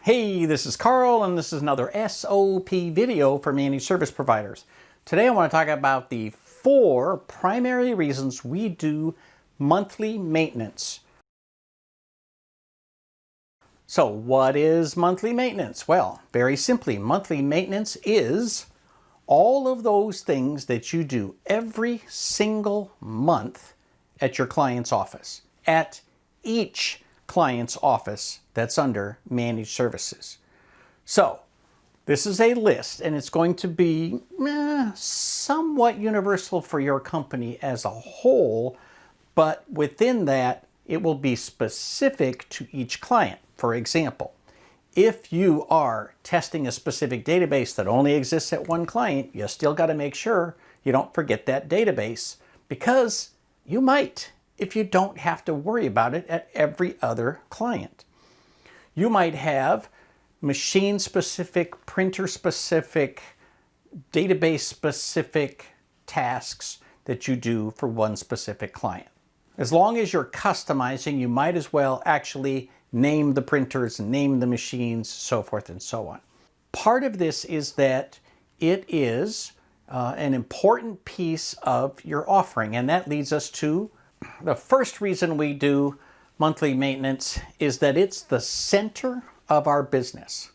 Hey, this is Carl, and this is another SOP video for managed service providers. Today I want to talk about the 4 primary reasons we do monthly maintenance. So what is monthly maintenance? Well, very simply, monthly maintenance is all of those things that you do every single month at your client's office, at each client's office that's under managed services. So this is a list, and it's going to be somewhat universal for your company as a whole, but within that it will be specific to each client. For example, if you are testing a specific database that only exists at one client, you still got to make sure you don't forget that database, because you might if you don't have to worry about it at every other client. You might have machine-specific, printer-specific, database-specific tasks that you do for one specific client. As long as you're customizing, you might as well actually name the printers, name the machines, so forth and so on. Part of this is that it is an important piece of your offering, and that leads us to the first reason we do monthly maintenance is that it's the center of our business.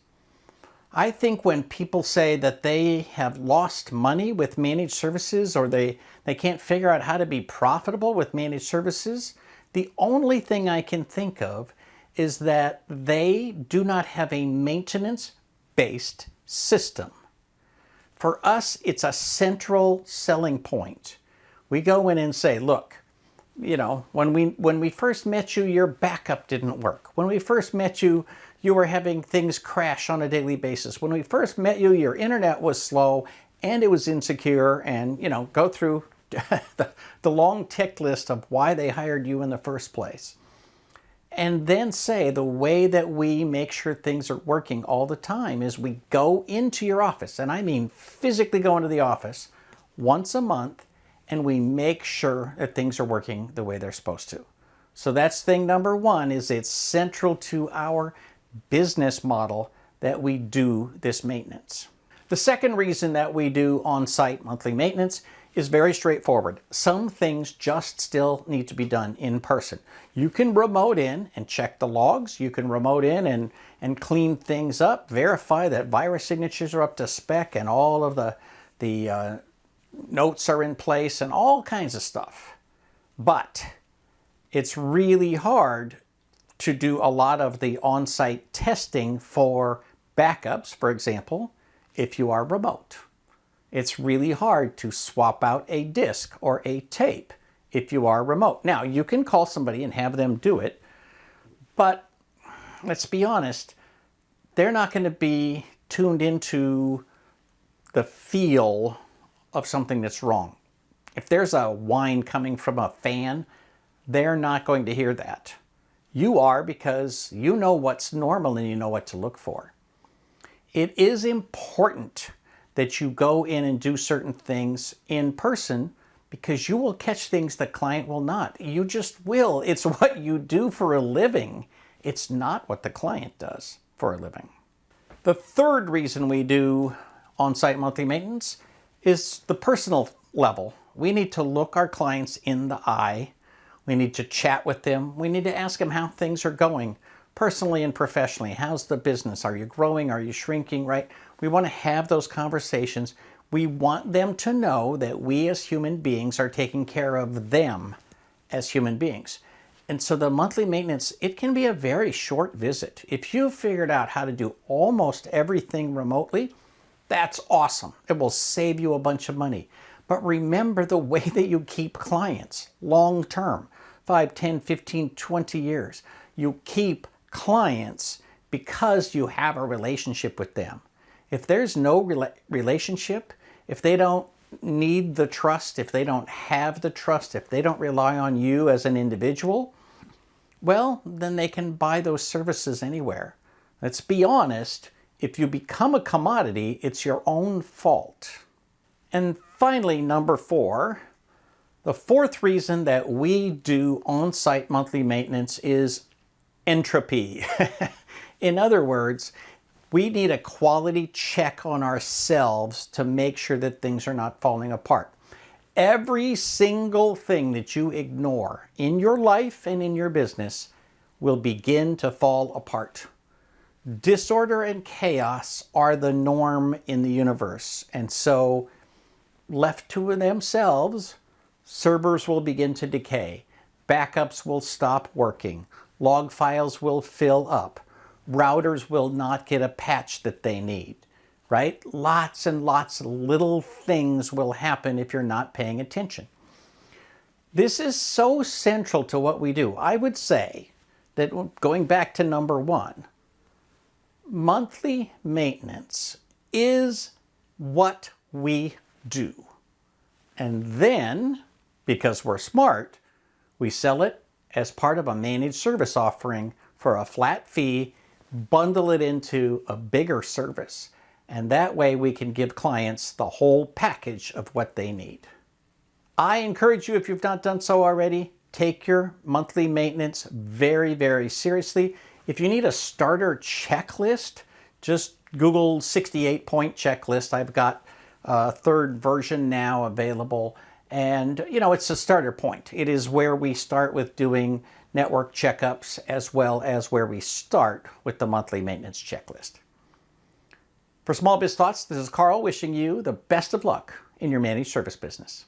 I think when people say that they have lost money with managed services, or they can't figure out how to be profitable with managed services, the only thing I can think of is that they do not have a maintenance-based system. For us, it's a central selling point. We go in and say, look, you know, when we first met you, your backup didn't work. When we first met you, you were having things crash on a daily basis. When we first met you, your internet was slow and it was insecure, and, you know, go through the long tick list of why they hired you in the first place. And then say the way that we make sure things are working all the time is we go into your office, and I mean physically go into the office once a month, and we make sure that things are working the way they're supposed to. So that's thing number 1, is it's central to our business model that we do this maintenance. The second reason that we do on-site monthly maintenance is very straightforward. Some things just still need to be done in person. You can remote in and check the logs. You can remote in and clean things up, verify that virus signatures are up to spec and all of the notes are in place and all kinds of stuff. But it's really hard to do a lot of the on-site testing for backups, for example, if you are remote. It's really hard to swap out a disk or a tape if you are remote. Now, you can call somebody and have them do it, but let's be honest, they're not going to be tuned into the feel of something that's wrong. If there's a whine coming from a fan, they're not going to hear that. You are, because you know what's normal and you know what to look for. It is important that you go in and do certain things in person, because you will catch things the client will not. You just will. It's what you do for a living. It's not what the client does for a living. The third reason we do on-site monthly maintenance is the personal level. We need to look our clients in the eye. We need to chat with them. We need to ask them how things are going personally and professionally. How's the business? Are you growing? Are you shrinking? Right? We want to have those conversations. We want them to know that we as human beings are taking care of them as human beings. And so the monthly maintenance, it can be a very short visit. If you've figured out how to do almost everything remotely, that's awesome. It will save you a bunch of money. But remember the way that you keep clients long term, 5, 10, 15, 20 years. You keep clients because you have a relationship with them. If there's no relationship, if they don't need the trust, if they don't have the trust, if they don't rely on you as an individual, well, then they can buy those services anywhere. Let's be honest. If you become a commodity, it's your own fault. And finally, number 4, the fourth reason that we do on-site monthly maintenance is entropy. In other words, we need a quality check on ourselves to make sure that things are not falling apart. Every single thing that you ignore in your life and in your business will begin to fall apart. Disorder and chaos are the norm in the universe. And so, left to themselves, servers will begin to decay. Backups will stop working. Log files will fill up. Routers will not get a patch that they need, right? Lots and lots of little things will happen if you're not paying attention. This is so central to what we do. I would say that, going back to number one, monthly maintenance is what we do. And then, because we're smart, we sell it as part of a managed service offering for a flat fee, bundle it into a bigger service, and that way we can give clients the whole package of what they need. I encourage you, if you've not done so already, take your monthly maintenance very, very seriously. If you need a starter checklist, just Google 68-point checklist. I've got a third version now available. And, it's a starter point. It is where we start with doing network checkups as well as where we start with the monthly maintenance checklist. For Small Biz Thoughts, this is Carl wishing you the best of luck in your managed service business.